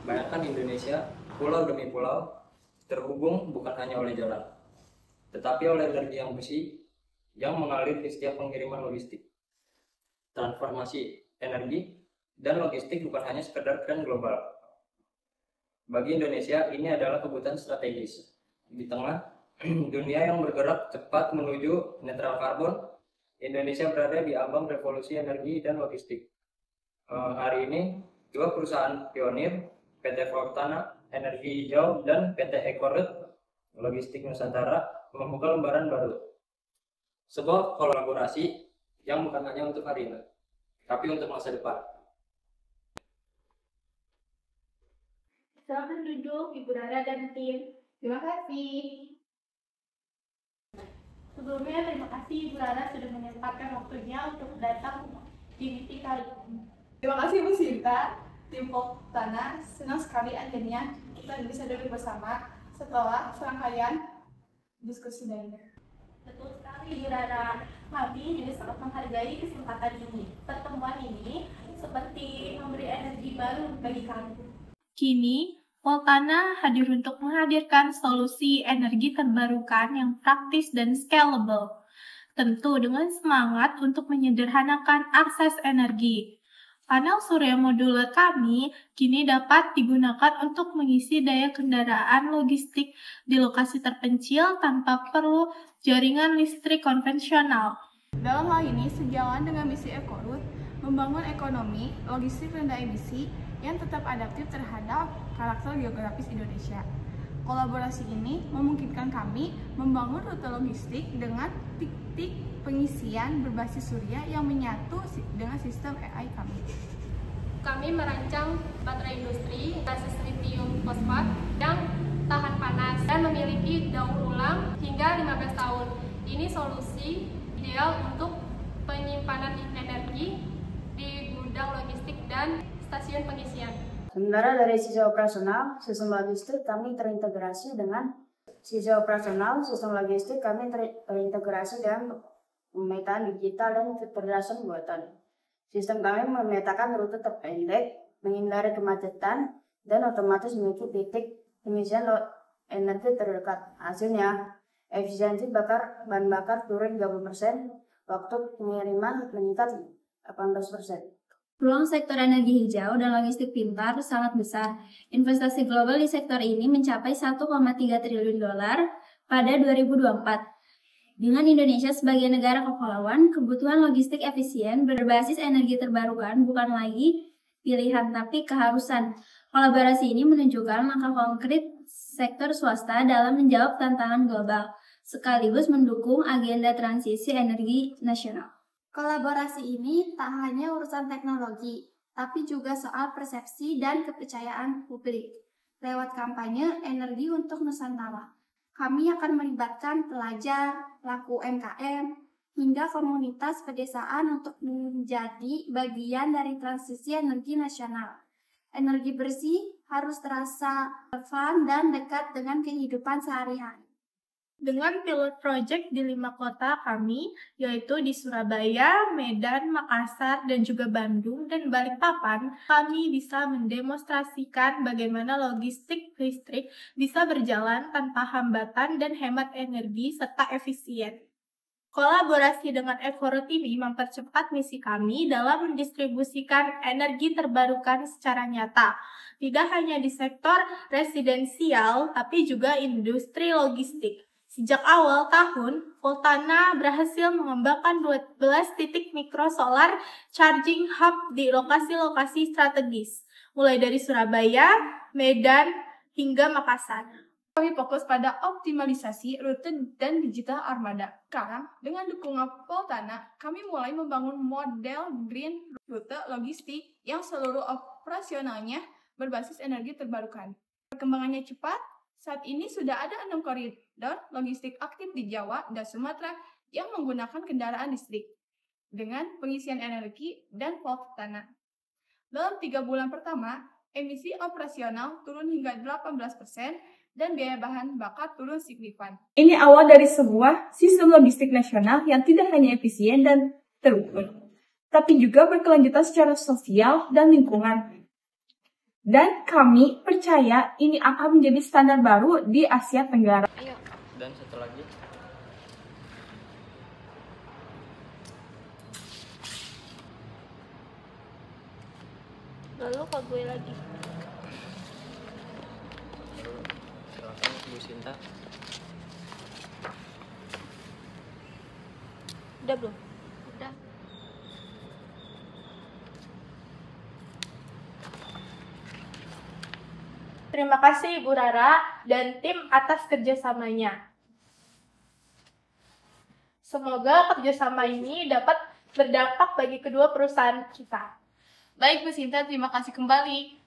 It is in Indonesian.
Bayangkan Indonesia, pulau demi pulau, terhubung bukan hanya oleh jalan, tetapi oleh energi yang besi yang mengalir di setiap pengiriman logistik. Transformasi energi dan logistik bukan hanya sekedar tren global. Bagi Indonesia, ini adalah kebutuhan strategis. Di tengah dunia yang bergerak cepat menuju netral karbon, Indonesia berada di ambang revolusi energi dan logistik. Hari ini, dua perusahaan pionir, PT Fortana Energi Hijau dan PT Ecoret Logistik Nusantara, membuka lembaran baru. Sebuah kolaborasi yang bukan hanya untuk hari ini, tapi untuk masa depan. Silakan duduk, Ibu Rara dan tim. Terima kasih. Sebelumnya, terima kasih Ibu Rara sudah menyempatkan waktunya untuk datang di meeting kali ini. Terima kasih Bu Sinta, tim Fortana. Senang sekali akhirnya kita bisa duduk bersama setelah serangkaian diskusi lainnya. Betul sekali Ibu Rara. Kami juga sangat menghargai kesempatan ini. Pertemuan ini seperti memberi energi baru bagi kami. Kini, Fortana hadir untuk menghadirkan solusi energi terbarukan yang praktis dan scalable. Tentu dengan semangat untuk menyederhanakan akses energi. Panel surya modular kami kini dapat digunakan untuk mengisi daya kendaraan logistik di lokasi terpencil tanpa perlu jaringan listrik konvensional. Dalam hal ini, sejalan dengan misi Ecoret, membangun ekonomi logistik rendah emisi yang tetap adaptif terhadap karakter geografis Indonesia. Kolaborasi ini memungkinkan kami membangun rute logistik dengan titik pengisian berbasis surya yang menyatu dengan sistem AI kami. Kami merancang baterai industri basis lithium fosfat yang tahan panas dan memiliki daur ulang hingga 15 tahun. Ini solusi ideal untuk penyimpanan energi di gudang logistik dan stasiun pengisian. Sementara dari sisi operasional, sistem logistik kami terintegrasi dengan pemetaan digital dan kecerdasan buatan. Sistem kami memetakan rute terpendek, menghindari kemacetan, dan otomatis memiliki titik pengisian energi terdekat. Hasilnya, efisiensi bahan bakar turun 30%, waktu pengiriman meningkat 18%. Peluang sektor energi hijau dan logistik pintar sangat besar. Investasi global di sektor ini mencapai 1,3 triliun dolar pada 2024. Dengan Indonesia sebagai negara kepulauan, kebutuhan logistik efisien berbasis energi terbarukan bukan lagi pilihan tapi keharusan. Kolaborasi ini menunjukkan langkah konkret sektor swasta dalam menjawab tantangan global, sekaligus mendukung agenda transisi energi nasional. Kolaborasi ini tak hanya urusan teknologi, tapi juga soal persepsi dan kepercayaan publik. Lewat kampanye energi untuk Nusantara, kami akan melibatkan pelajar, pelaku UMKM, hingga komunitas pedesaan untuk menjadi bagian dari transisi energi nasional. Energi bersih harus terasa relevan dan dekat dengan kehidupan sehari-hari. Dengan pilot project di 5 kota kami, yaitu di Surabaya, Medan, Makassar, dan juga Bandung, dan Balikpapan, kami bisa mendemonstrasikan bagaimana logistik listrik bisa berjalan tanpa hambatan dan hemat energi serta efisien. Kolaborasi dengan Ecoret ini mempercepat misi kami dalam mendistribusikan energi terbarukan secara nyata, tidak hanya di sektor residensial, tapi juga industri logistik. Sejak awal tahun, Fortana berhasil mengembangkan 12 titik mikro solar charging hub di lokasi-lokasi strategis, mulai dari Surabaya, Medan, hingga Makassar. Kami fokus pada optimalisasi rute dan digital armada. Sekarang, dengan dukungan Fortana, kami mulai membangun model green rute logistik yang seluruh operasionalnya berbasis energi terbarukan. Perkembangannya cepat. Saat ini sudah ada 6 koridor logistik aktif di Jawa dan Sumatera yang menggunakan kendaraan listrik dengan pengisian energi dan Fortana. Dalam 3 bulan pertama, emisi operasional turun hingga 18% dan biaya bahan bakar turun signifikan. Ini awal dari sebuah sistem logistik nasional yang tidak hanya efisien dan terukur, tapi juga berkelanjutan secara sosial dan lingkungan. Dan kami percaya ini akan menjadi standar baru di Asia Tenggara. Dan satu lagi. Lalu ke gue lagi. Silakan Bu Sinta. Udah belum? Udah. Terima kasih Ibu Rara dan tim atas kerjasamanya. Semoga kerjasama ini dapat berdampak bagi kedua perusahaan kita. Baik Bu Sinta, terima kasih kembali.